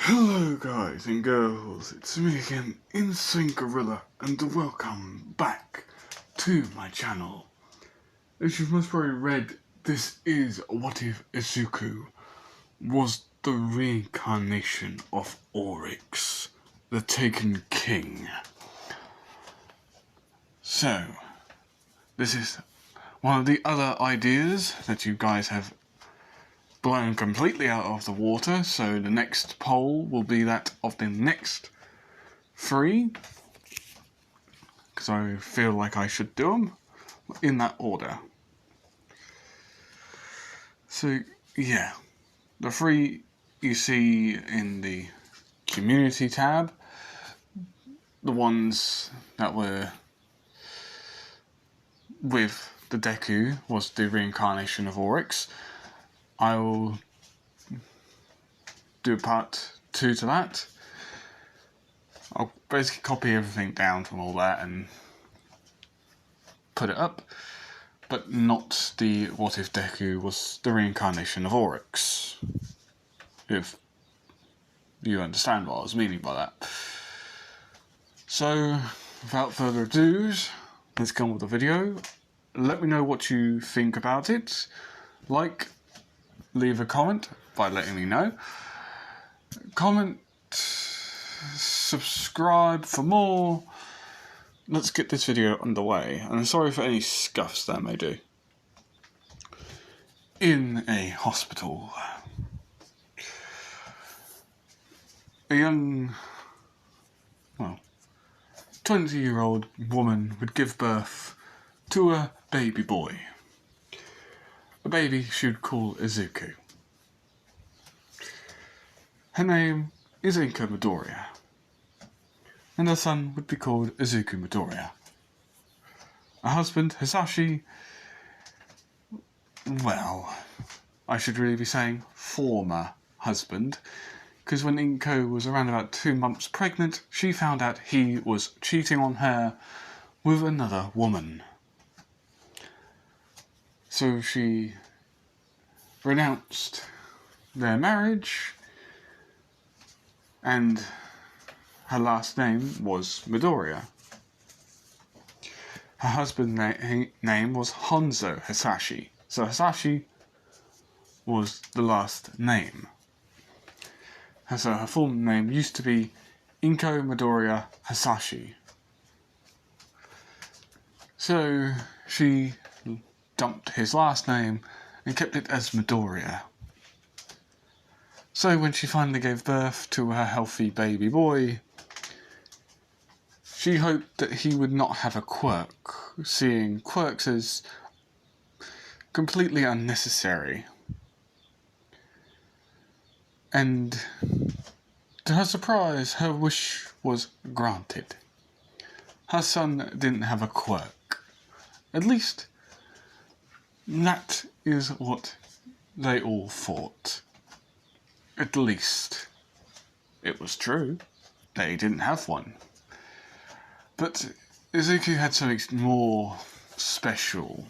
Hello guys and girls, it's me again, Insane Gorilla, and welcome back to my channel. As you've most probably read, this is What If Izuku was the reincarnation of Oryx, the Taken King. So, this is one of the other ideas that you guys have blown completely out of the water, so the next poll will be that of the next three, because I feel like I should do them in that order. So yeah, the three you see in the community tab, the ones that were with the deku was the reincarnation of Oryx. I will do part 2 to that. I'll basically copy everything down from all that and put it up, but not the What If Deku was the reincarnation of Oryx, if you understand what I was meaning by that. So, without further ado, let's get on with the video. Let me know what you think about it. Leave a comment by letting me know. Comment, subscribe for more. Let's get this video underway, and I'm sorry for any scuffs that I may do. In a hospital, a young, 20-year-old woman would give birth to a baby boy. A baby she would call Izuku. Her name is Inko Midoriya, and her son would be called Izuku Midoriya. Her husband, Hisashi, well, I should really be saying former husband, because when Inko was around about 2 months pregnant, she found out he was cheating on her with another woman. So she renounced their marriage, and her last name was Midoriya. Her husband's name was Hanzo Hisashi, so Hisashi was the last name. And so her full name used to be Inko Midoriya Hisashi. So she dumped his last name and kept it as Midoriya. So when she finally gave birth to her healthy baby boy, she hoped that he would not have a quirk, seeing quirks as completely unnecessary. And to her surprise, her wish was granted. Her son didn't have a quirk. At least that is what they all thought. At least it was true. They didn't have one. But Izuku had something more special.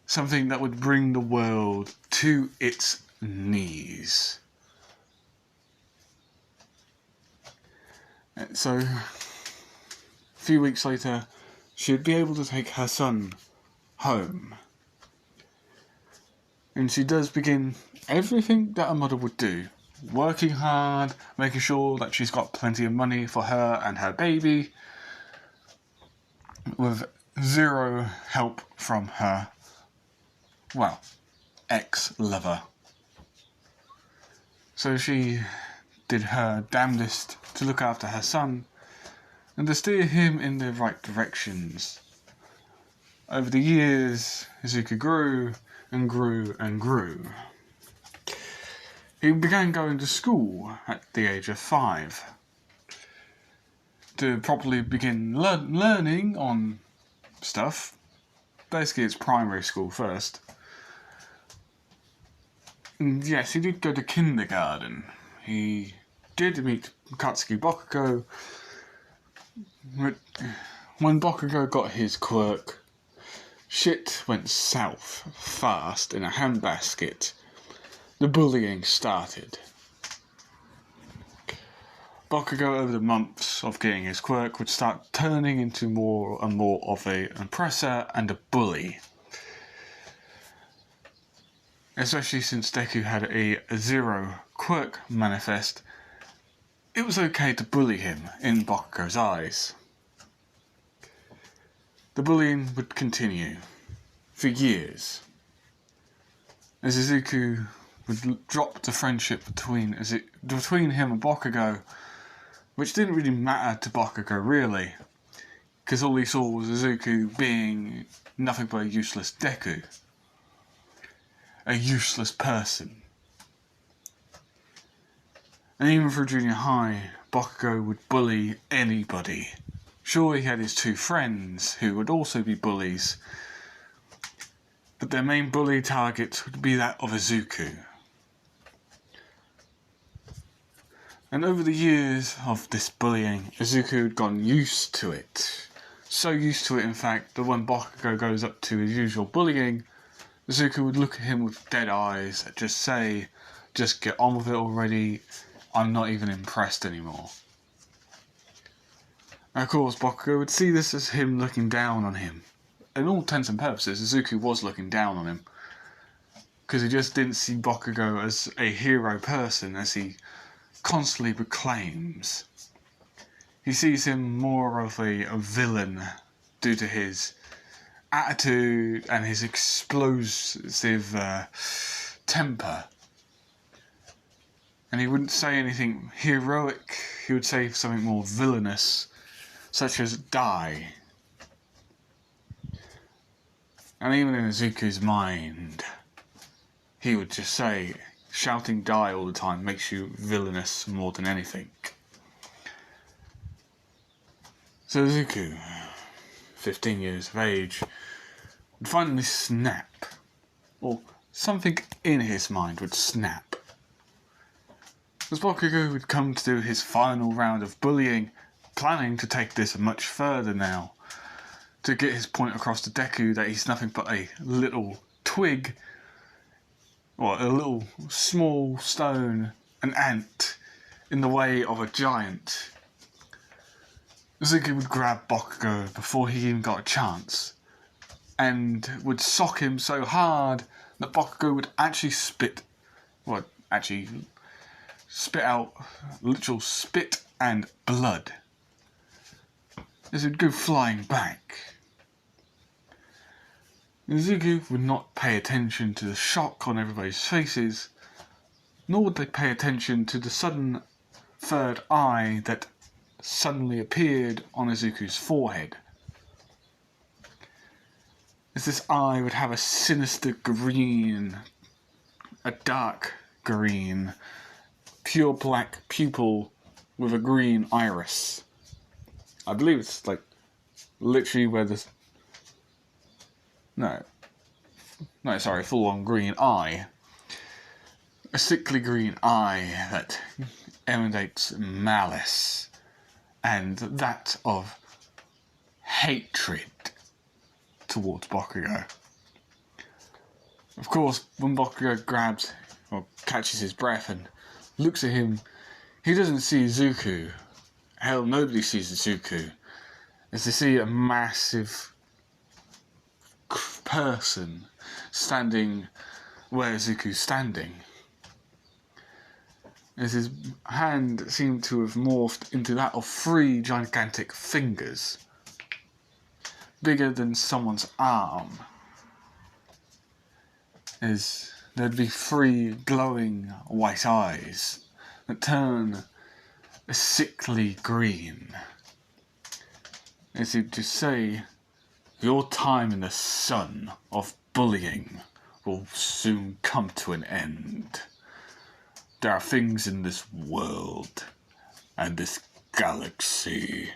Something that would bring the world to its knees. And so, a few weeks later, she would be able to take her son home. And she does begin everything that a mother would do. Working hard, making sure that she's got plenty of money for her and her baby, with zero help from her, ex-lover. So she did her damnedest to look after her son and to steer him in the right directions. Over the years, Izuku grew and grew and grew. He began going to school at the age of 5 to properly begin learning on stuff. Basically, it's primary school first. And yes, he did go to kindergarten. He did meet Katsuki Bakugo. When Bakugo got his quirk, shit went south fast in a handbasket. The bullying started. Bakugo, over the months of getting his quirk, would start turning into more and more of an oppressor and a bully. Especially since Deku had a 0 quirk manifest, it was okay to bully him in Bakugo's eyes. The bullying would continue for years, as Izuku would drop the friendship between him and Bakugo, which didn't really matter to Bakugo really, because all he saw was Izuku being nothing but a useless Deku, a useless person. And even through junior high, Bakugo would bully anybody. Sure, he had his 2 friends who would also be bullies, but their main bully target would be that of Izuku. And over the years of this bullying, Izuku had gotten used to it. So used to it, in fact, that when Bakugo goes up to his usual bullying, Izuku would look at him with dead eyes and just say, "Just get on with it already, I'm not even impressed anymore." And of course, Bakugo would see this as him looking down on him. In all intents and purposes, Izuku was looking down on him, because he just didn't see Bakugo as a hero person, as he constantly proclaims. He sees him more of a villain due to his attitude and his explosive temper. And he wouldn't say anything heroic, he would say something more villainous, such as "die." And even in Izuku's mind, he would just say, shouting "die" all the time makes you villainous more than anything. So Izuku, 15 years of age, would finally snap, or something in his mind would snap. As Bakugo would come to do his final round of bullying, planning to take this much further now, to get his point across to Deku that he's nothing but a little twig, or a little small stone, an ant, in the way of a giant. Izuku would grab Bakugo before he even got a chance, and would sock him so hard that Bakugo would actually spit out literal spit and blood, as he'd go flying back. Izuku would not pay attention to the shock on everybody's faces, nor would they pay attention to the sudden third eye that suddenly appeared on Izuku's forehead. As this eye would have a sinister green, a dark green, pure black pupil with a green iris. I believe it's like literally where this... full on green eye. A sickly green eye that emanates malice and that of hatred towards Bakugo. Of course, when Bakugo grabs or catches his breath and looks at him, he doesn't see Izuku. Hell, nobody sees Izuku. As they see a massive person standing where Izuku's standing. As his hand seemed to have morphed into that of 3 gigantic fingers, bigger than someone's arm. As there'd be 3 glowing white eyes that turn a sickly green. As he'd just say, "Your time in the sun of bullying will soon come to an end. There are things in this world and this galaxy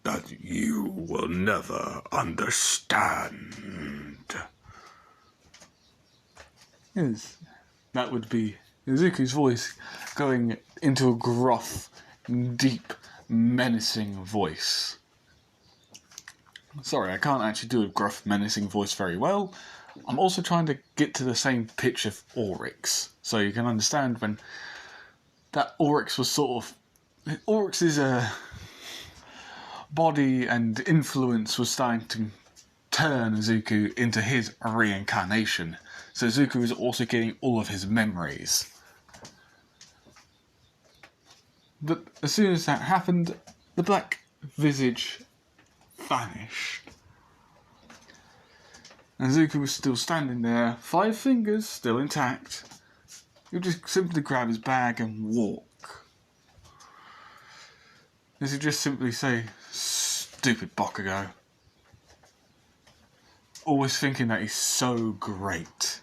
that you will never understand." Yes, that would be Izuku's voice going into a gruff, deep, menacing voice. Sorry, I can't actually do a gruff, menacing voice very well. I'm also trying to get to the same pitch of Oryx, so you can understand when that Oryx was sort of Oryx's body and influence was starting to turn Zuko into his reincarnation. So Zuko was also getting all of his memories. But as soon as that happened, the black visage vanished. And Zuko was still standing there, 5 fingers still intact. He would just simply grab his bag and walk. As he'd just simply say, "Stupid Bakugo." Always thinking that he's so great.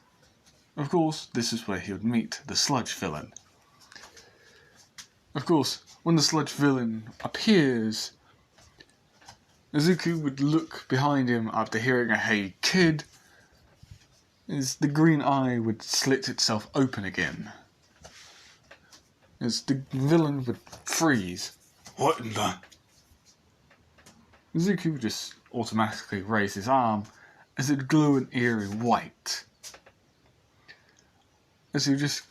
Of course, this is where he would meet the sludge villain. Of course, when the sludge villain appears, Izuku would look behind him after hearing a "Hey kid," as the green eye would slit itself open again. As the villain would freeze. "What in the..." Izuku would just automatically raise his arm as it would glow an eerie white. As he would just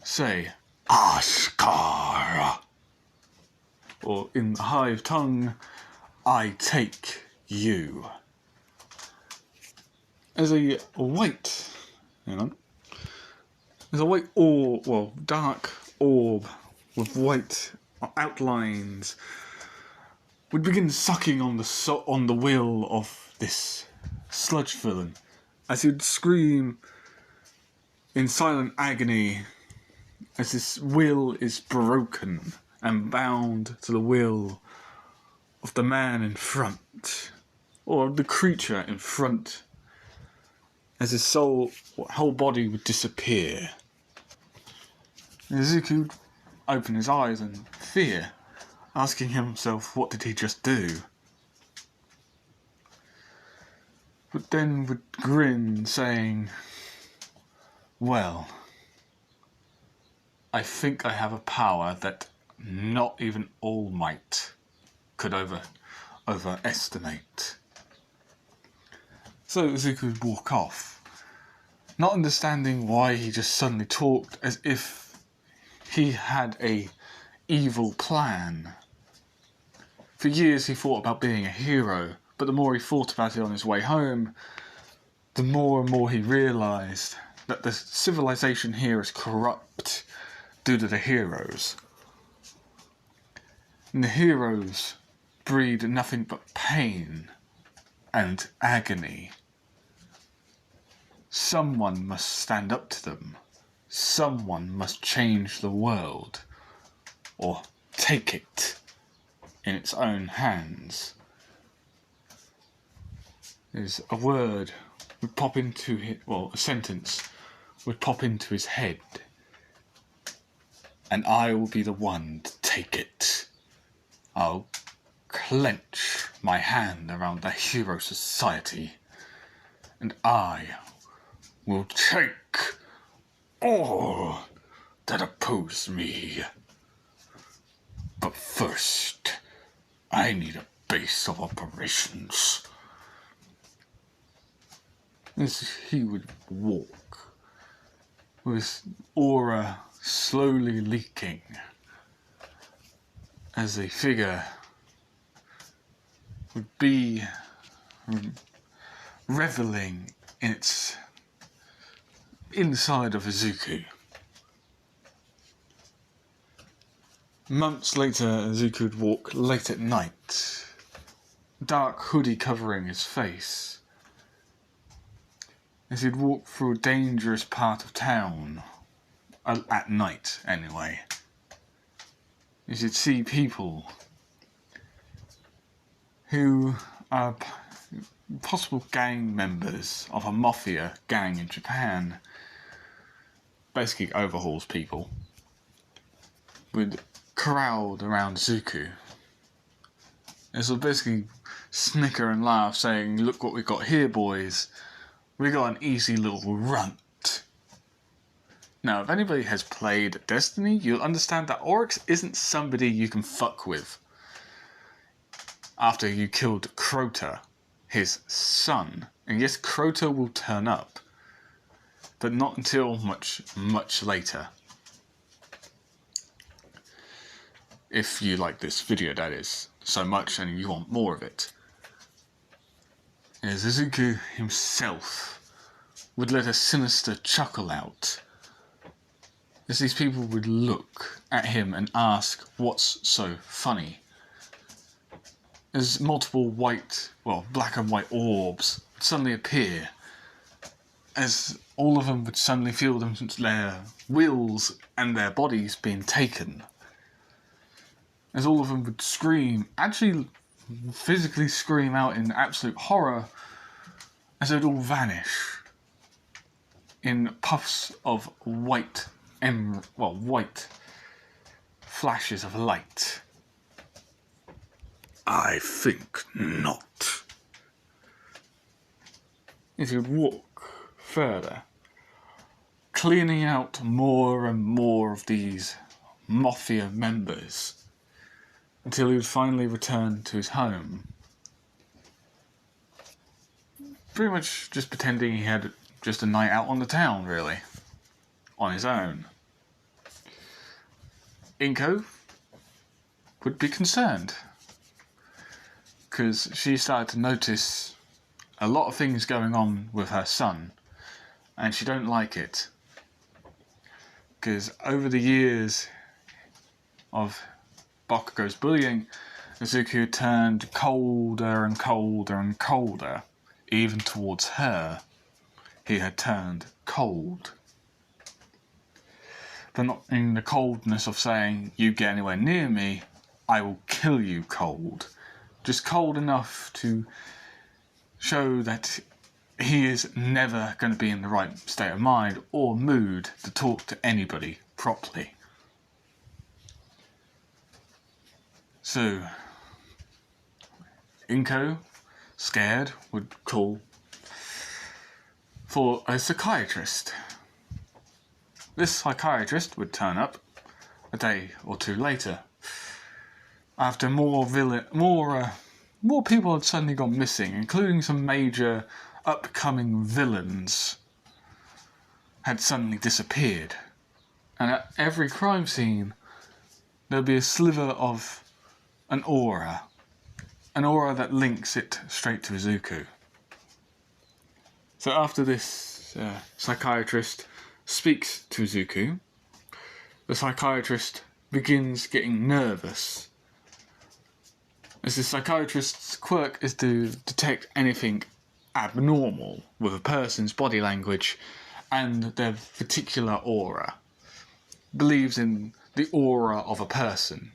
say, "Ashkara." Or in the hive tongue, "I take you." As a white, as a white orb, well, dark orb with white outlines would begin sucking on the will of this sludge villain, as he would scream in silent agony as his will is broken and bound to the will of the man in front, or the creature in front, as his whole body would disappear. And Izuku would open his eyes in fear, asking himself, what did he just do? But then would grin, saying, "Well, I think I have a power that not even All Might could overestimate." So Izuku would walk off, not understanding why he just suddenly talked as if he had a evil plan. For years he thought about being a hero, but the more he thought about it on his way home, the more and more he realised that the civilization here is corrupt due to the heroes. And the heroes breed nothing but pain and agony. Someone must stand up to them. Someone must change the world, or take it in its own hands. There's a word would pop into his, a sentence would pop into his head. "And I will be the one to take it. I'll clench my hand around the hero society, and I will take all that oppose me. But first, I need a base of operations." As he would walk, with his aura slowly leaking, as a figure would be reveling in its inside of Izuku. Months later, Izuku would walk late at night, dark hoodie covering his face, as he'd walk through a dangerous part of town, at night anyway. As you'd see people who are possible gang members of a mafia gang in Japan, basically overhauls people, would crowd around Zuko. And so basically snicker and laugh, saying, "Look what we got here, boys. We got an easy little runt." Now, if anybody has played Destiny, you'll understand that Oryx isn't somebody you can fuck with. After you killed Crota, his son. And yes, Crota will turn up, but not until much, much later. if you like this video, that is, so much and you want more of it, is Izuku himself would let a sinister chuckle out as these people would look at him and ask what's so funny. As multiple black and white orbs would suddenly appear, as all of them would suddenly feel their wills and their bodies being taken. As all of them would scream, actually physically scream out in absolute horror, as they'd all vanish in puffs of white flashes of light. I think not. As he would walk further, cleaning out more and more of these mafia members, until he would finally return to his home. Pretty much just pretending he had just a night out on the town, really. On his own. Inko would be concerned, because she started to notice a lot of things going on with her son, and she don't like it. Because over the years of Bakugo's bullying, Izuku turned colder and colder and colder. Even towards her, he had turned cold. But not in the coldness of saying, you get anywhere near me, I will kill you cold. Just cold enough to show that he is never going to be in the right state of mind or mood to talk to anybody properly. So, Inko, scared, would call for a psychiatrist. This psychiatrist would turn up a day or two later, after more people had suddenly gone missing, including some major upcoming villains had suddenly disappeared. And at every crime scene, there'd be a sliver of an aura that links it straight to Izuku. So after this psychiatrist speaks to Izuku, the psychiatrist begins getting nervous, as the psychiatrist's quirk is to detect anything abnormal with a person's body language and their particular aura. Believes in the aura of a person.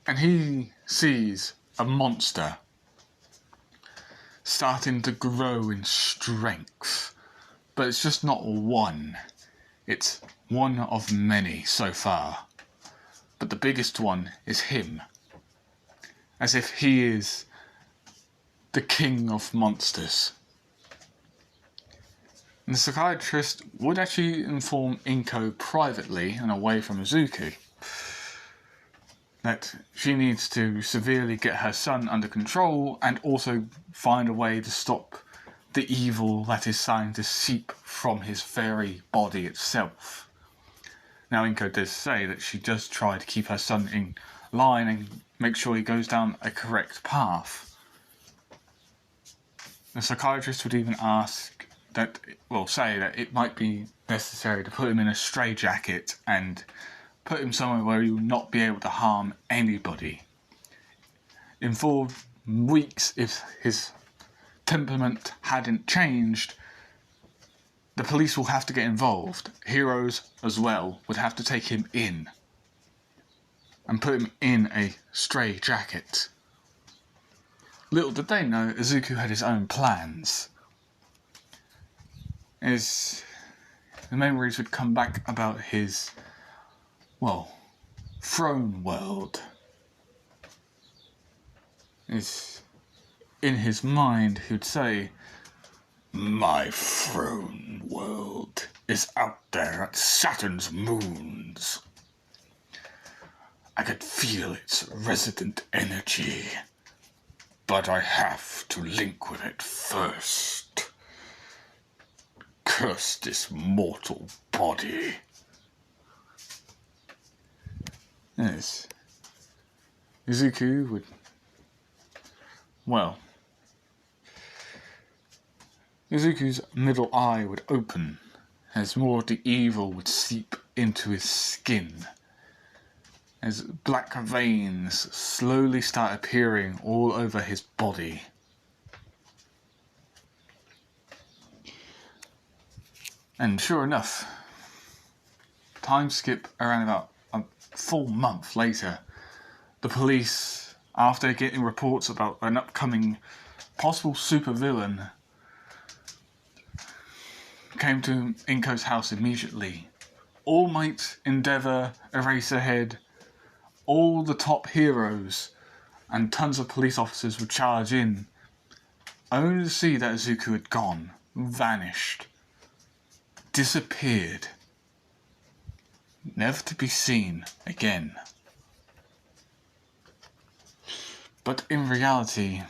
And he sees a monster starting to grow in strength. But it's just not one. It's one of many so far. But the biggest one is him. As if he is the king of monsters. And the psychiatrist would actually inform Inko privately and away from Izuku that she needs to severely get her son under control and also find a way to stop the evil that is starting to seep from his very body itself. Now Inko does say that she does try to keep her son in line and make sure he goes down a correct path. The psychiatrist would even say that it might be necessary to put him in a straitjacket and put him somewhere where he will not be able to harm anybody. In 4 weeks, if his temperament hadn't changed, the police will have to get involved. Heroes as well would have to take him in and put him in a straitjacket. Little did they know, Izuku had his own plans. As the memories would come back about his, throne world. Is in his mind, he would say, my throne world is out there at Saturn's moons. I could feel its resident energy, but I have to link with it first. Curse this mortal body. Yes. Izuku would... Well... Izuku's middle eye would open as more of the evil would seep into his skin, as black veins slowly start appearing all over his body. And sure enough, time skip around about a full month later, the police, after getting reports about an upcoming possible supervillain, came to Inko's house immediately. All Might, Endeavour, Eraserhead, all the top heroes and tons of police officers would charge in, only to see that Izuku had gone, vanished, disappeared, never to be seen again. But in reality,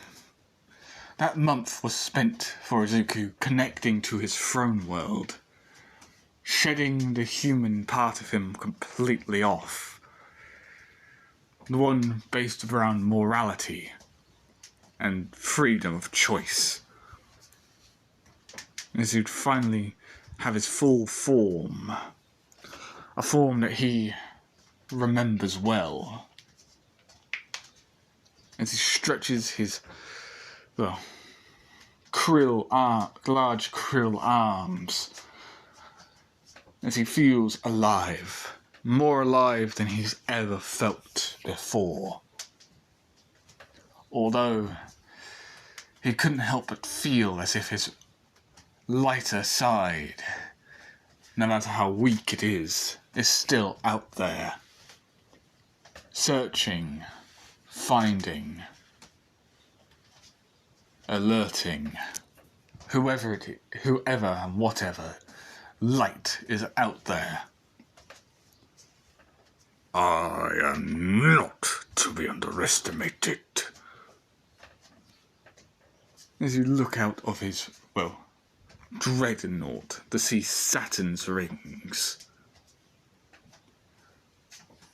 that month was spent for Izuku connecting to his throne world, shedding the human part of him completely off. The one based around morality and freedom of choice. As he'd finally have his full form, a form that he remembers well. As he stretches his, well, large krill arms, as he feels alive, more alive than he's ever felt before. Although he couldn't help but feel as if his lighter side, no matter how weak it is still out there, searching, finding, alerting, whoever and whatever light is out there. I am not to be underestimated. As you look out of his, well, dreadnought to see Saturn's rings.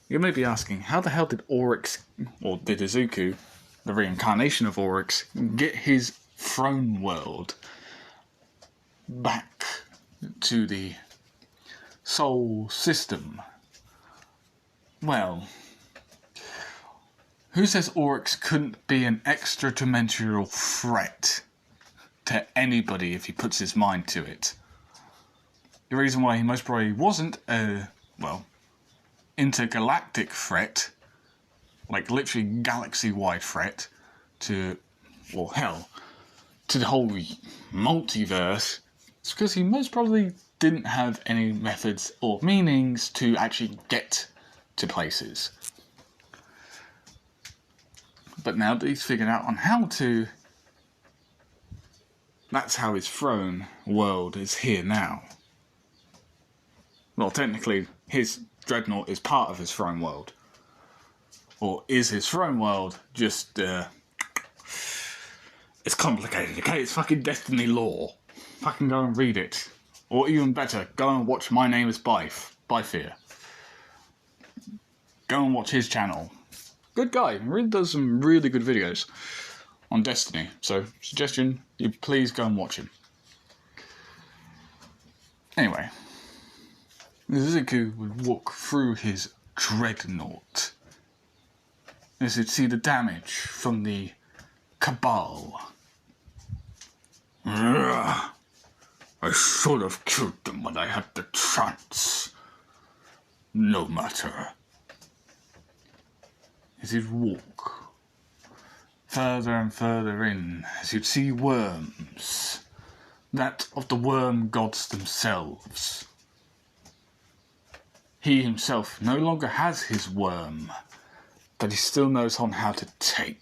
You may be asking, how the hell did Oryx, or did Izuku, the reincarnation of Oryx, get his throne world back to the Sol system? Well, who says Oryx couldn't be an extraterrestrial threat to anybody if he puts his mind to it? The reason why he most probably wasn't a, well, intergalactic threat, like literally galaxy-wide threat to, well, hell, to the whole multiverse, it's because he most probably didn't have any methods or meanings to actually get to places. But now that he's figured out on how to, that's how his throne world is here now. Well, technically, his dreadnought is part of his throne world. Or is his throne world just, it's complicated, okay? It's fucking Destiny lore. Fucking go and read it. Or even better, go and watch My Name is Byfear. Go and watch his channel. Good guy, he really does some really good videos on Destiny. So, suggestion, you please go and watch him. Anyway, Izuku would walk through his dreadnought, as he'd see the damage from the Cabal. I should have killed them when I had the chance. No matter. As he'd walk further and further in, as you'd see worms, that of the worm gods themselves. He himself no longer has his worm, but he still knows on how to take.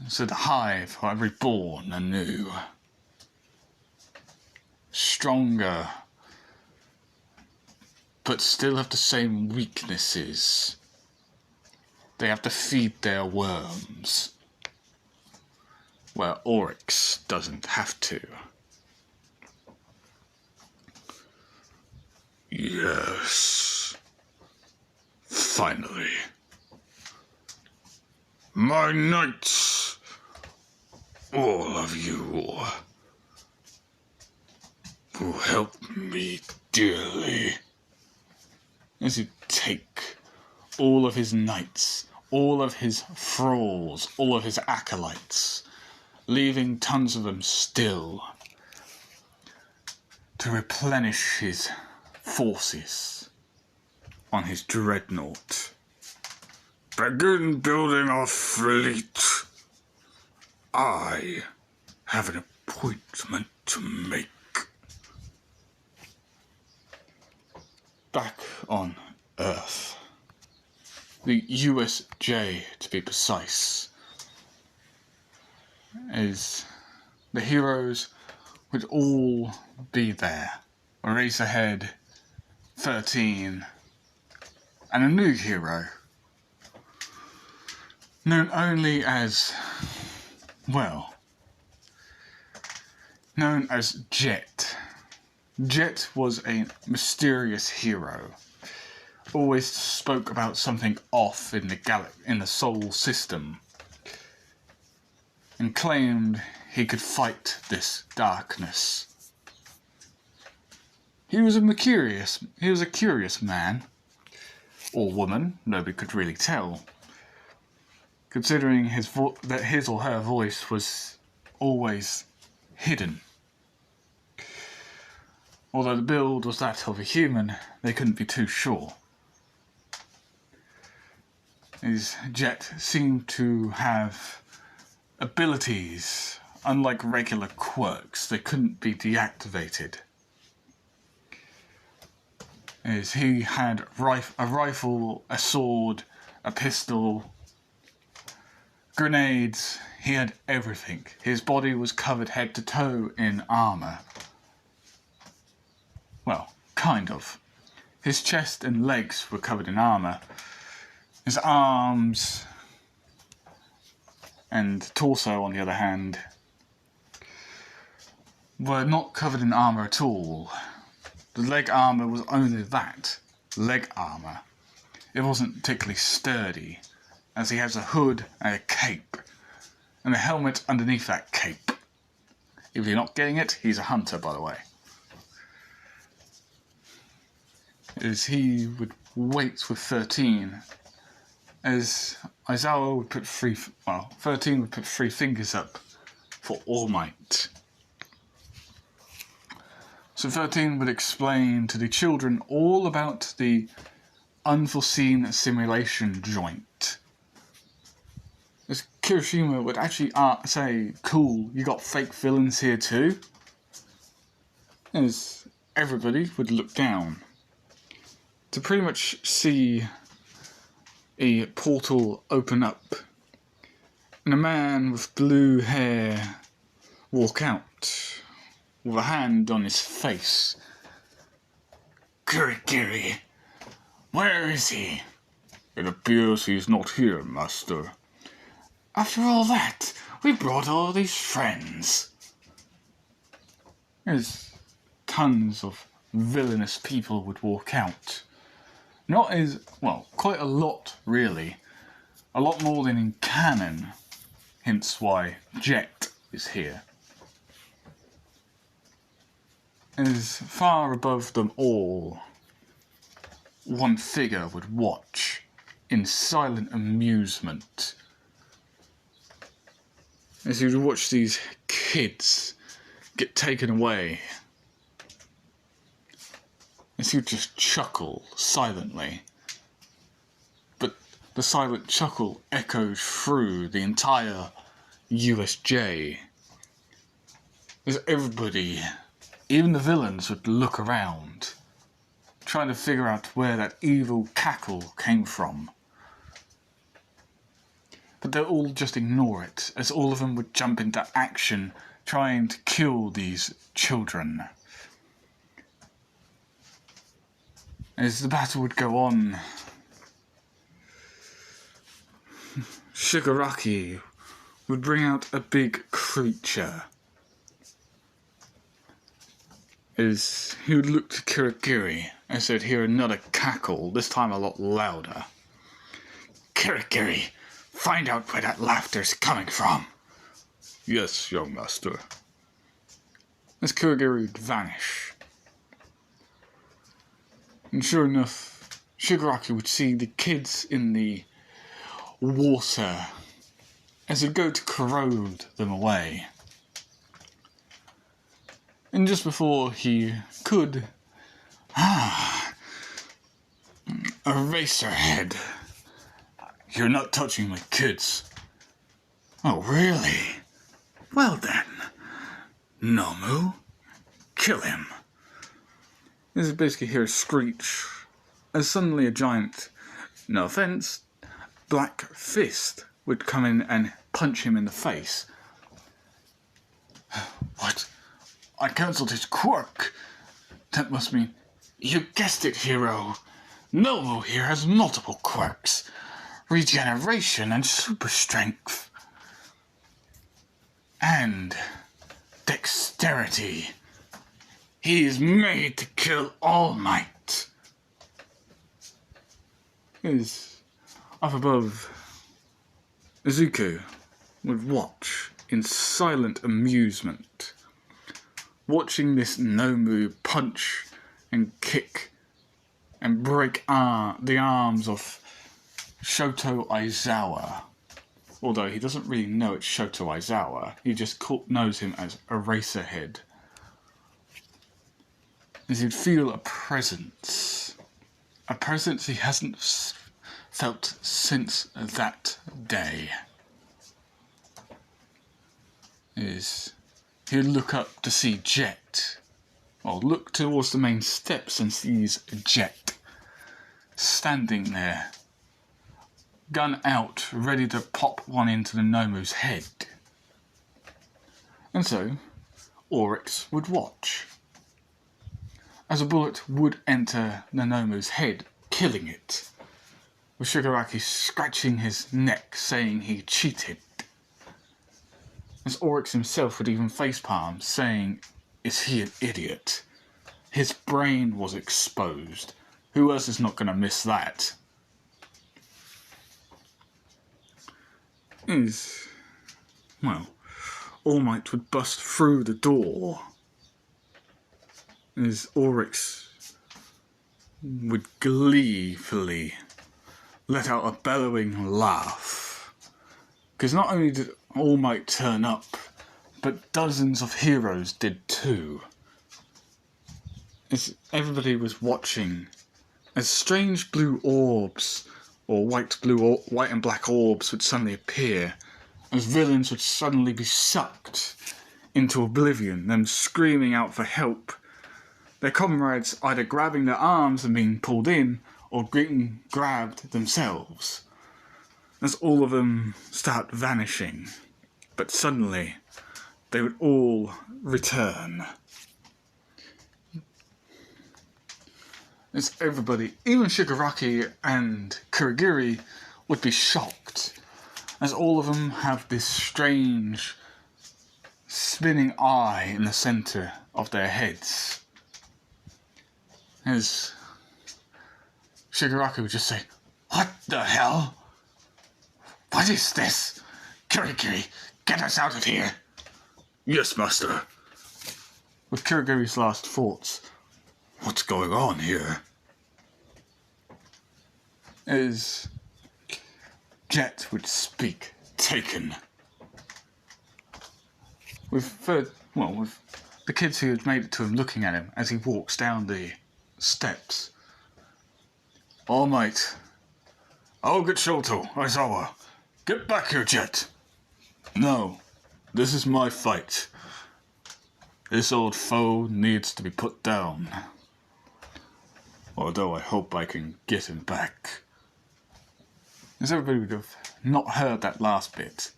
So the hive are reborn anew. Stronger, but still have the same weaknesses. They have to feed their worms, where Oryx doesn't have to. Yes, My knights, all of you, who helped me dearly. As he'd take all of his knights, all of his thralls, all of his acolytes, leaving tons of them still, to replenish his forces on his dreadnought. Begin building our fleet. I have an appointment to make. Back on Earth, the USJ to be precise, is the heroes would all be there. Eraserhead, 13, and a new hero, known only as, well, known as Jet. Jet was a mysterious hero. Always spoke about something off in the solar system, and claimed he could fight this darkness. He was a curious man, or woman, nobody could really tell, considering that his or her voice was always hidden. Although the build was that of a human, they couldn't be too sure. His Jet seemed to have abilities, unlike regular quirks, they couldn't be deactivated. As he had a rifle, a sword, a pistol, grenades, he had everything. His body was covered head to toe in armour. Well, kind of. His chest and legs were covered in armour. His arms and torso, on the other hand, were not covered in armour at all. The leg armour was only that, leg armour. It wasn't particularly sturdy, as he has a hood and a cape, and a helmet underneath that cape. If you're not getting it, he's a hunter, by the way. As he would wait with 13, as Aizawa would put 13 would put 3 fingers up for All Might. So 13 would explain to the children all about the unforeseen simulation joint. As Kirishima would actually say, cool, you got fake villains here too? As everybody would look down to pretty much see a portal open up and a man with blue hair walk out with a hand on his face. Kirigiri, where is he? It appears he's not here, master. After all that, we brought all these friends. As tons of villainous people would walk out. Not as, well, quite a lot, really. A lot more than in canon. Hence why Jet is here. As far above them all, one figure would watch in silent amusement. As he would watch these kids get taken away. As he would just chuckle silently. But the silent chuckle echoed through the entire USJ. As everybody, even the villains, would look around, trying to figure out where that evil cackle came from. But they'll all just ignore it, as all of them would jump into action, trying to kill these children. As the battle would go on, Shigaraki would bring out a big creature. As he would look to Kirigiri, as they'd hear another cackle, this time a lot louder. Kirigiri, find out where that laughter's coming from. Yes, young master. As Kurogiri would vanish. And sure enough, Shigaraki would see the kids in the water as he'd go to corrode them away. And just before he could, Eraserhead, you're not touching my kids. Oh, really? Well then, Nomu, kill him. This is basically hear a screech as suddenly a giant, no offence, black fist would come in and punch him in the face. What? I cancelled his quirk. That must mean... You guessed it, hero. Nomu here has multiple quirks. Regeneration and super strength. And dexterity. He is made to kill All Might. Is up above, Izuku would watch in silent amusement, watching this Nomu punch and kick and break the arms of Shoto Aizawa. Although he doesn't really know it's Shoto Aizawa, he just knows him as Eraserhead. As he'd feel a presence he hasn't felt since that day. He'd look up to see Jet, or look towards the main steps and sees Jet standing there, gun out, ready to pop one into the Nomu's head. And so, Oryx would watch as a bullet would enter the Nomu's head, killing it, with Shigaraki scratching his neck, saying he cheated. As Oryx himself would even facepalm, saying, is he an idiot? His brain was exposed. Who else is not going to miss that? All Might would bust through the door. As Oryx would gleefully let out a bellowing laugh. Because not only did All Might turn up, but dozens of heroes did too. As everybody was watching, as strange blue orbs, or white and black orbs would suddenly appear, as villains would suddenly be sucked into oblivion, them screaming out for help, their comrades either grabbing their arms and being pulled in, or being grabbed themselves, as all of them start vanishing. But suddenly, they would all return. As everybody, even Shigaraki and Kurogiri, would be shocked, as all of them have this strange spinning eye in the centre of their heads. As Shigaraki would just say, "What the hell? What is this? Kurogiri, get us out of here!" "Yes, master." With Kurogiri's last thoughts, "What's going on here?" As Jet would speak, taken. With the kids who had made it to him looking at him as he walks down the steps. "All Might. I'll get Shoto, Aizawa. Get back here, Jet." "No, this is my fight. This old foe needs to be put down. Although I hope I can get him back." As everybody would have not heard that last bit.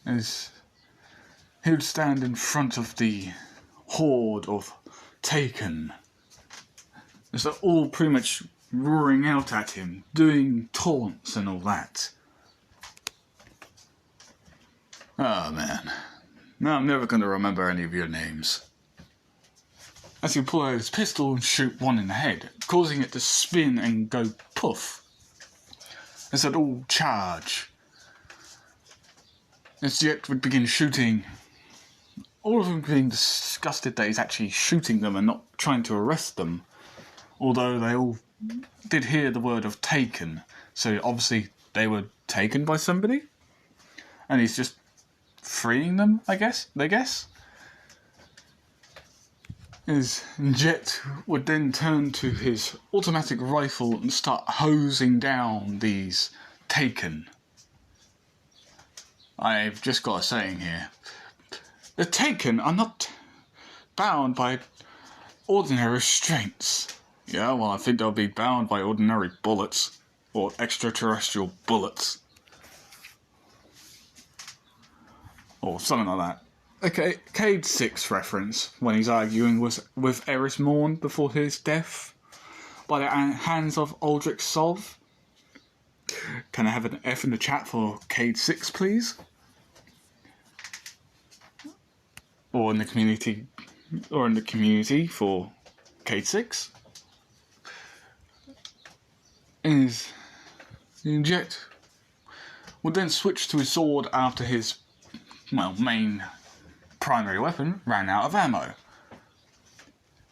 As he would stand in front of the horde of Taken, as they're all pretty much roaring out at him, doing taunts and all that. "Oh man, now I'm never going to remember any of your names." As he pull out his pistol and shoot one in the head, causing it to spin and go poof. and said, "All charge." As Jet would begin shooting, all of them being disgusted that he's actually shooting them and not trying to arrest them. Although they all did hear the word of taken, so obviously they were taken by somebody, and he's just freeing them, I guess. His Jet would then turn to his automatic rifle and start hosing down these taken. I've just got a saying here. The taken are not bound by ordinary restraints. Yeah, well, I think they'll be bound by ordinary bullets, or extraterrestrial bullets. Or something like that. Okay, Cade 6 reference, when he's arguing with Eris Morn before his death, by the hands of Aldrich Solve. Can I have an F in the chat for Cade 6, please? Or in the community for Cade 6. Is Jet would then switch to his sword after his main primary weapon ran out of ammo,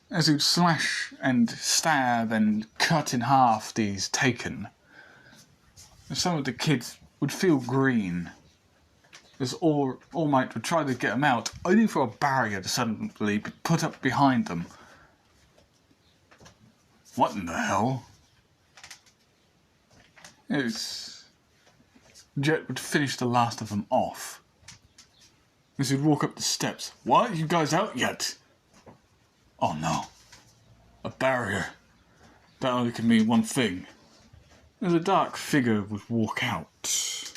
as he'd slash and stab and cut in half these taken. And some of the kids would feel green, as All Might would try to get them out, only for a barrier to suddenly be put up behind them. What in the hell? Jet would finish the last of them off, as he'd walk up the steps. "What? You guys out yet?" Oh no. A barrier. That only can mean one thing. As a dark figure would walk out.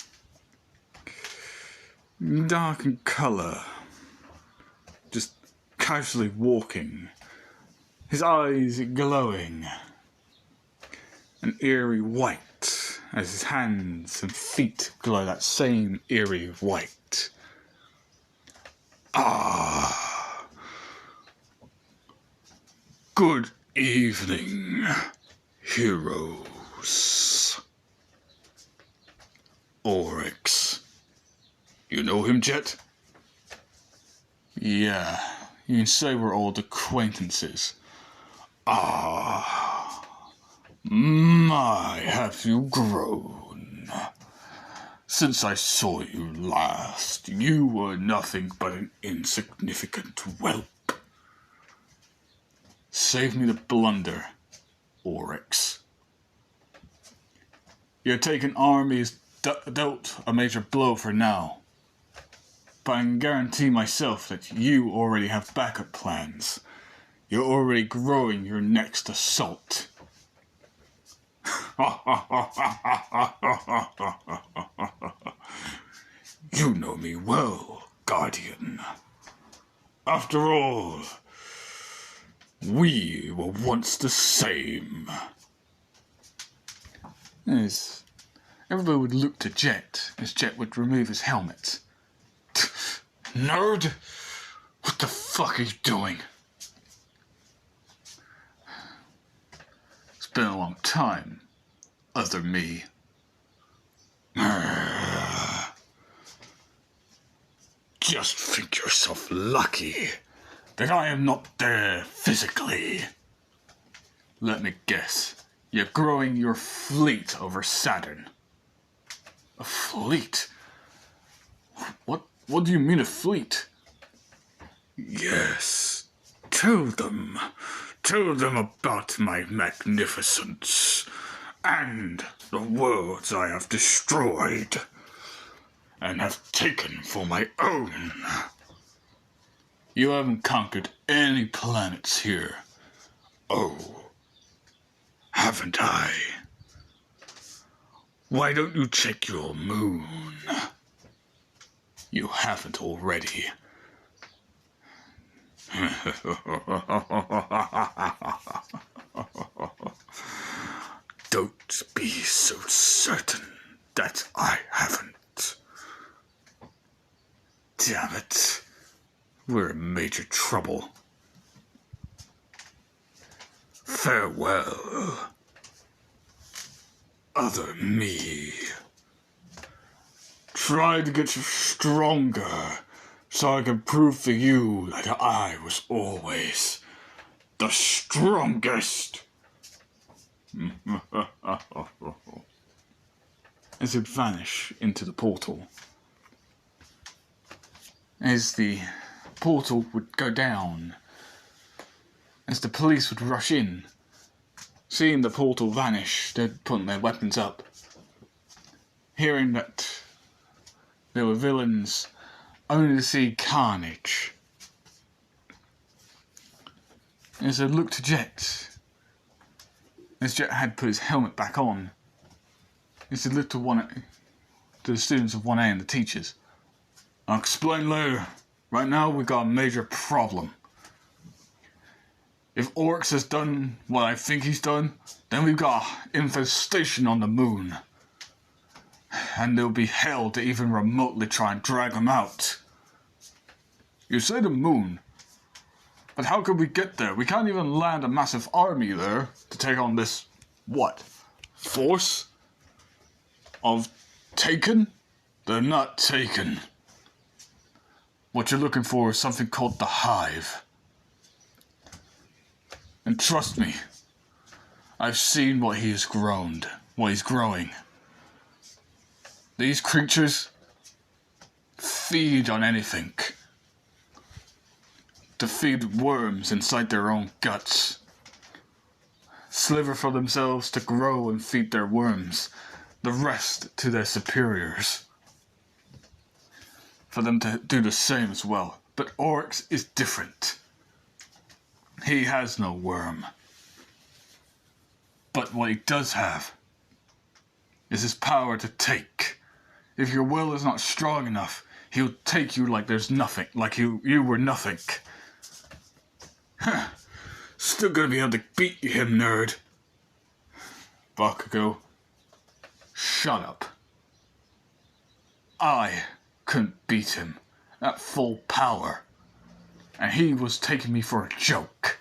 Dark in colour. Just casually walking. His eyes glowing. An eerie white, as his hands and feet glow that same eerie white. Ah. Good evening, heroes. Oryx. You know him, Jet? Yeah, you can say we're old acquaintances. Ah. My, have you grown. Since I saw you last, you were nothing but an insignificant whelp. Save me the blunder, Oryx. Your taken army is dealt a major blow for now, but I can guarantee myself that you already have backup plans. You're already growing your next assault. You know me well, Guardian. After all, we were once the same. As everybody would look to Jet, as Jet would remove his helmet. Nerd? What the fuck are you doing? It's been a long time, other me. Just think yourself lucky that I am not there physically. Let me guess, you're growing your fleet over Saturn. A fleet? What do you mean a fleet? Yes, tell them about my magnificence and the worlds I have destroyed and have taken for my own. You haven't conquered any planets here. Oh, haven't I? Why don't you check your moon? You haven't already. Don't be so certain that I haven't. Damn it. We're in major trouble. Farewell. other me. Try to get stronger so I can prove to you that I was always the strongest. As it vanished into the portal. As the portal would go down, as the police would rush in, seeing the portal vanish, they'd put their weapons up. Hearing that there were villains, only to see carnage. As they looked to Jet, as Jet had put his helmet back on, as they looked to the students of 1A and the teachers. I'll explain later. Right now we got a major problem. If Oryx has done what I think he's done, then we've got an infestation on the moon. And there'll be hell to even remotely try and drag him out. You say the moon, but how could we get there? We can't even land a massive army there to take on this, what? Force? Of Taken? They're not taken. What you're looking for is something called the Hive. And trust me, I've seen what he's growing. These creatures feed on anything. To feed worms inside their own guts. Sliver for themselves to grow and feed their worms. The rest to their superiors. For them to do the same as well. But Oryx is different. He has no worm. But what he does have is his power to take. If your will is not strong enough, he'll take you like there's nothing, like you were nothing. Huh. Still gonna be able to beat him, nerd. Bakugo, shut up. I couldn't beat him at full power. And he was taking me for a joke.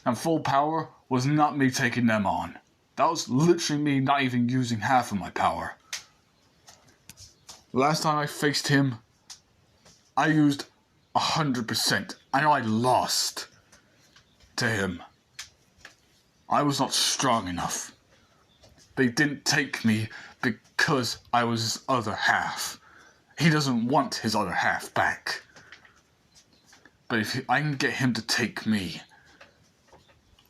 And full power was not me taking them on. That was literally me not even using half of my power. Last time I faced him, I used 100%. I know I lost to him. I was not strong enough. They didn't take me because I was his other half. He doesn't want his other half back. But if I can get him to take me,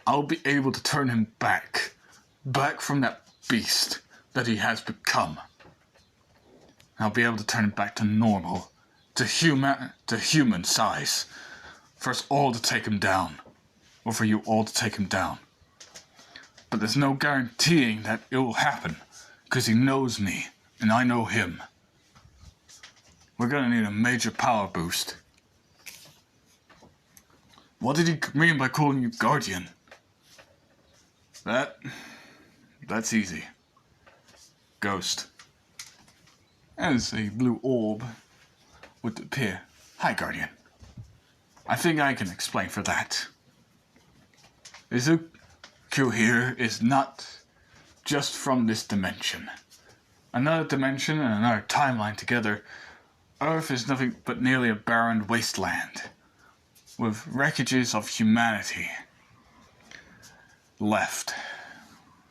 I'll be able to turn him back from that beast that he has become. I'll be able to turn him back to normal, to human size, for us all to take him down, or for you all to take him down. But there's no guaranteeing that it will happen, because he knows me, and I know him. We're gonna need a major power boost. What did he mean by calling you Guardian? That's easy. Ghost. As a blue orb would appear. Hi, Guardian. I think I can explain for that. Izuku here is not just from this dimension. Another dimension and another timeline together, Earth is nothing but nearly a barren wasteland, with wreckages of humanity left,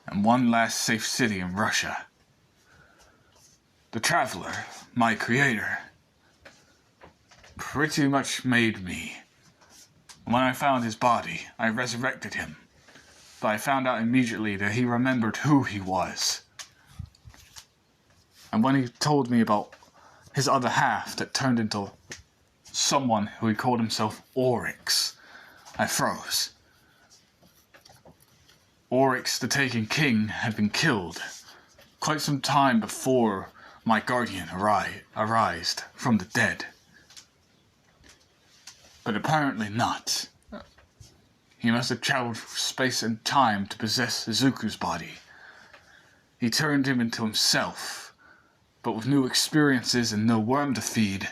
and one last safe city in Russia. The Traveler, my creator, pretty much made me. When I found his body, I resurrected him, but I found out immediately that he remembered who he was. And when he told me about his other half that turned into someone who he called himself Oryx, I froze. Oryx, the Taken King, had been killed quite some time before my guardian arised from the dead. But apparently not. He must have traveled through space and time to possess Izuku's body. He turned him into himself, but with new experiences and no worm to feed,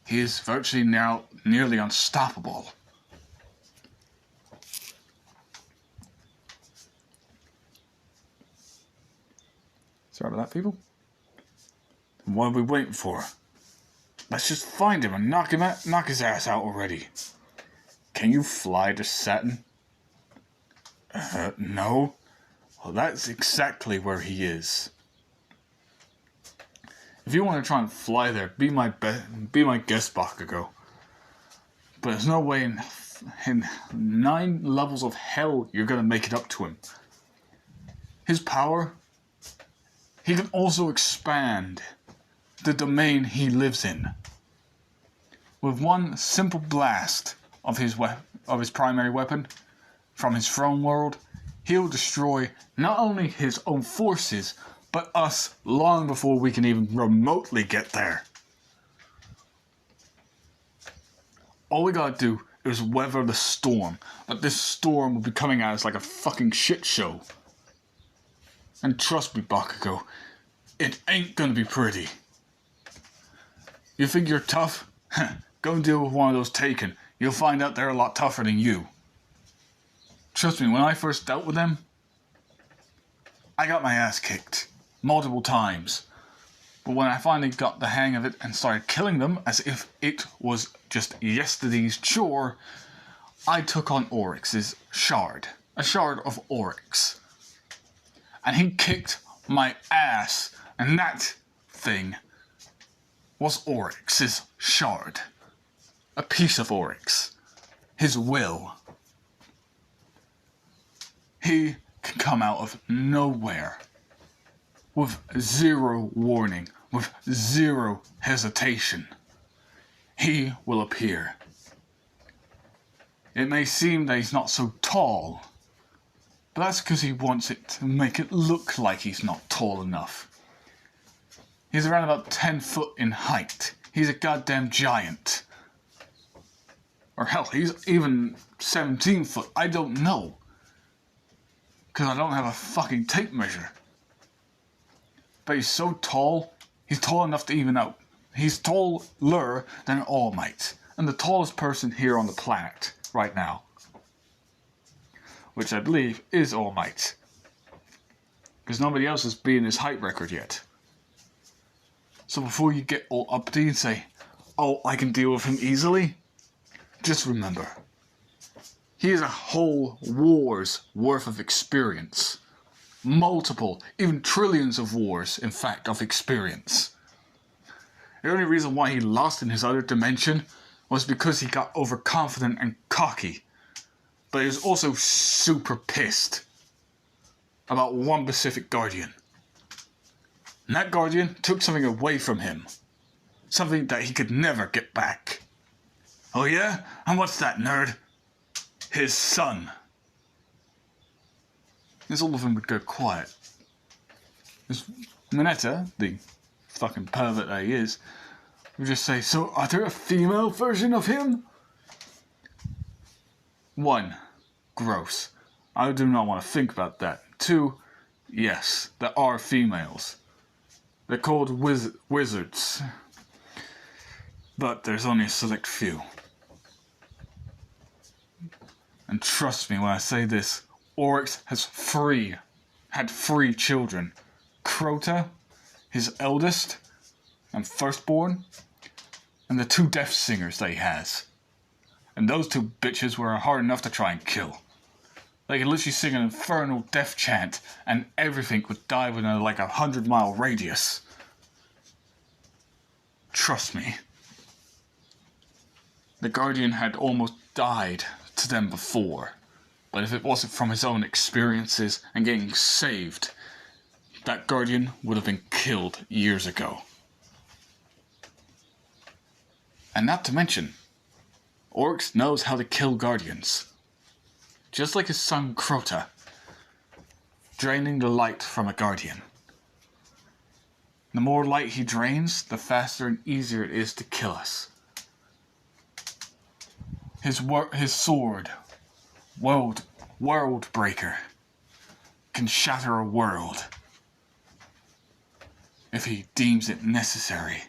he is virtually now nearly unstoppable. Sorry about that, people. What are we waiting for? Let's just find him and knock his ass out already. Can you fly to Saturn? No. Well, that's exactly where he is. If you want to try and fly there, be my guest, Bakugo. But there's no way in 9 levels of hell you're gonna make it up to him. His power, he can also expand the domain he lives in. With one simple blast of his primary weapon from his throne world, he'll destroy not only his own forces, but us long before we can even remotely get there. All we gotta do is weather the storm, but this storm will be coming at us like a fucking shit show. And trust me, Bakugo, it ain't gonna be pretty. You think you're tough? Go and deal with one of those Taken. You'll find out they're a lot tougher than you. Trust me, when I first dealt with them, I got my ass kicked. Multiple times. But when I finally got the hang of it and started killing them as if it was just yesterday's chore, I took on Oryx's shard. A shard of Oryx. And he kicked my ass. And that thing was Oryx's shard. A piece of Oryx. His will. He can come out of nowhere. With zero warning, with zero hesitation, he will appear. It may seem that he's not so tall, but that's because he wants it to make it look like he's not tall enough. He's around about 10 foot in height. He's a goddamn giant. Or hell, he's even 17 foot. I don't know. Because I don't have a fucking tape measure. But he's so tall, he's tall enough to even out. He's taller than All Might, and the tallest person here on the planet right now. Which I believe is All Might. Because nobody else has beaten his height record yet. So before you get all uppity and say, oh, I can deal with him easily, just remember, he has a whole war's worth of experience. Multiple, even trillions of wars, in fact, of experience. The only reason why he lost in his other dimension was because he got overconfident and cocky. But he was also super pissed about one Pacific Guardian. And that Guardian took something away from him. Something that he could never get back. Oh yeah? And what's that, nerd? His son. Because all of them would go quiet. Because Mineta, the fucking pervert that he is, would just say, so are there a female version of him? 1. Gross. I do not want to think about that. 2. Yes, there are females. They're called wizards. But there's only a select few. And trust me when I say this, Oryx had 3 children. Crota, his eldest and firstborn, and the 2 death singers that he has. And those 2 bitches were hard enough to try and kill. They could literally sing an infernal death chant and everything would die within like a 100-mile radius. Trust me. The Guardian had almost died to them before. But if it wasn't from his own experiences and getting saved, that Guardian would have been killed years ago. And not to mention, Oryx knows how to kill Guardians. Just like his son Crota, draining the light from a Guardian. The more light he drains, the faster and easier it is to kill us. His sword, World Breaker, can shatter a world if he deems it necessary,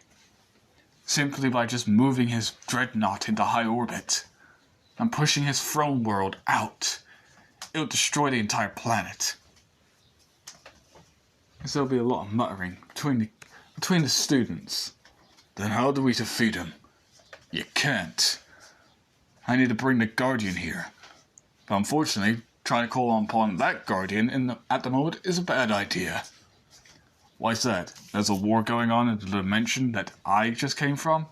simply by just moving his dreadnought into high orbit and pushing his throne world out. It'll destroy the entire planet. Because there'll be a lot of muttering between the students. Then how do we defeat him? You can't. I need to bring the Guardian here. But unfortunately, trying to call upon that Guardian at the moment is a bad idea. Why's that? There's a war going on in the dimension that I just came from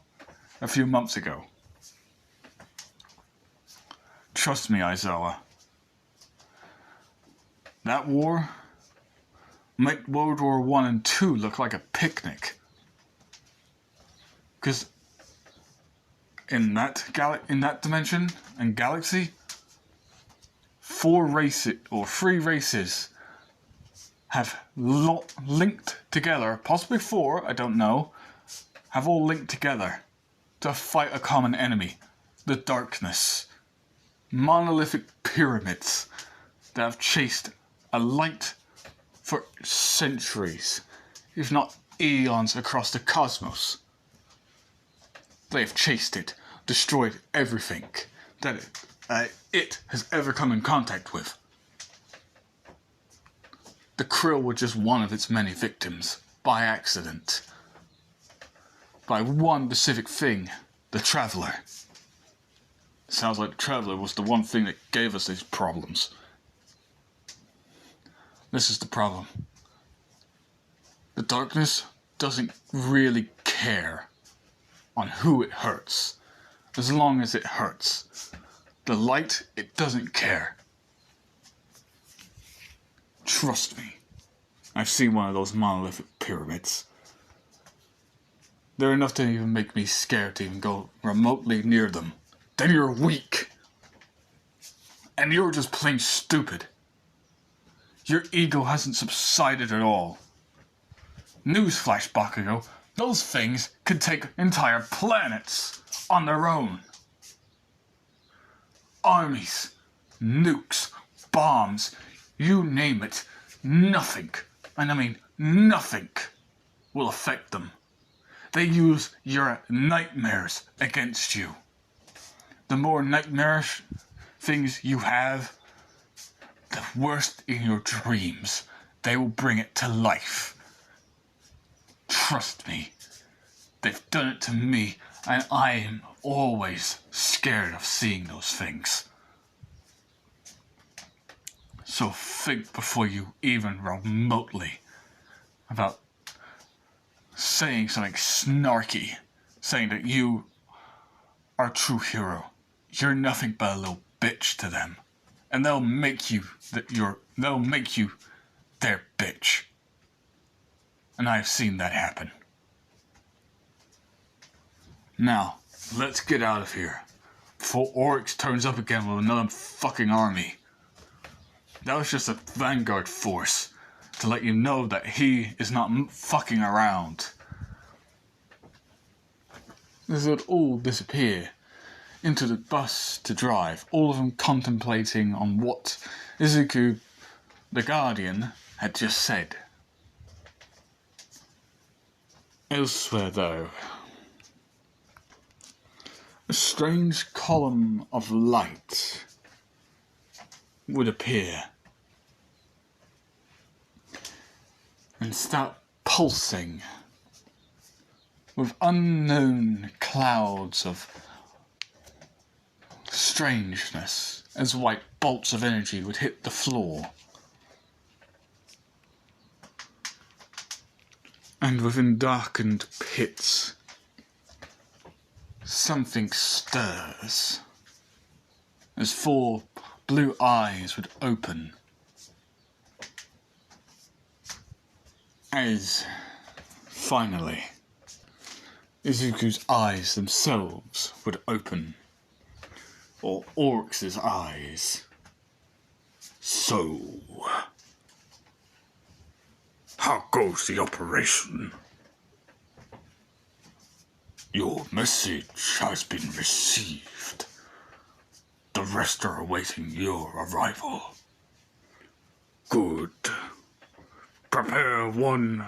a few months ago. Trust me, Aizawa. That war made World War I and II look like a picnic. Because in that dimension and galaxy, 3 races have linked together, possibly 4, I don't know, have all linked together to fight a common enemy, the darkness. Monolithic pyramids that have chased a light for centuries, if not eons, across the cosmos. They have chased it, destroyed everything that it has ever come in contact with. The krill were just one of its many victims, by accident. By one specific thing, the Traveler. Sounds like the Traveler was the one thing that gave us these problems. This is the problem. The darkness doesn't really care on who it hurts, as long as it hurts. The light, it doesn't care. Trust me. I've seen one of those monolithic pyramids. They're enough to even make me scared to even go remotely near them. Then you're weak. And you're just plain stupid. Your ego hasn't subsided at all. Newsflash, Bakugo. Those things could take entire planets on their own. Armies, nukes, bombs, you name it. Nothing, and I mean nothing, will affect them. They use your nightmares against you. The more nightmarish things you have, the worst in your dreams, they will bring it to life. Trust me, they've done it to me, and I am always scared of seeing those things. So think before you even remotely about saying something snarky, saying that you are a true hero. You're nothing but a little bitch to them, and they'll make you their bitch. And I've seen that happen. Now, let's get out of here before Oryx turns up again with another fucking army. That was just a vanguard force to let you know that he is not fucking around. They would all disappear into the bus to drive, all of them contemplating on what Izuku, the Guardian, had just said. Elsewhere, though, a strange column of light would appear and start pulsing with unknown clouds of strangeness as white bolts of energy would hit the floor. And within darkened pits, something stirs as 4 blue eyes would open. As, finally, Izuku's eyes themselves would open, or Oryx's eyes. So, how goes the operation? Your message has been received. The rest are awaiting your arrival. Good. Prepare one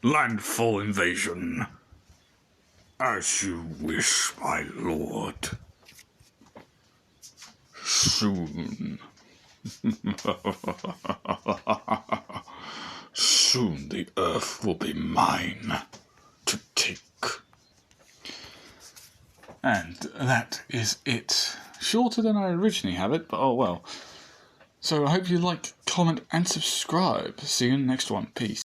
landfall invasion. As you wish, my lord. Soon. Soon the earth will be mine to take. And that is it. Shorter than I originally have it, but oh well. So I hope you like, comment and subscribe. See you in the next one. Peace.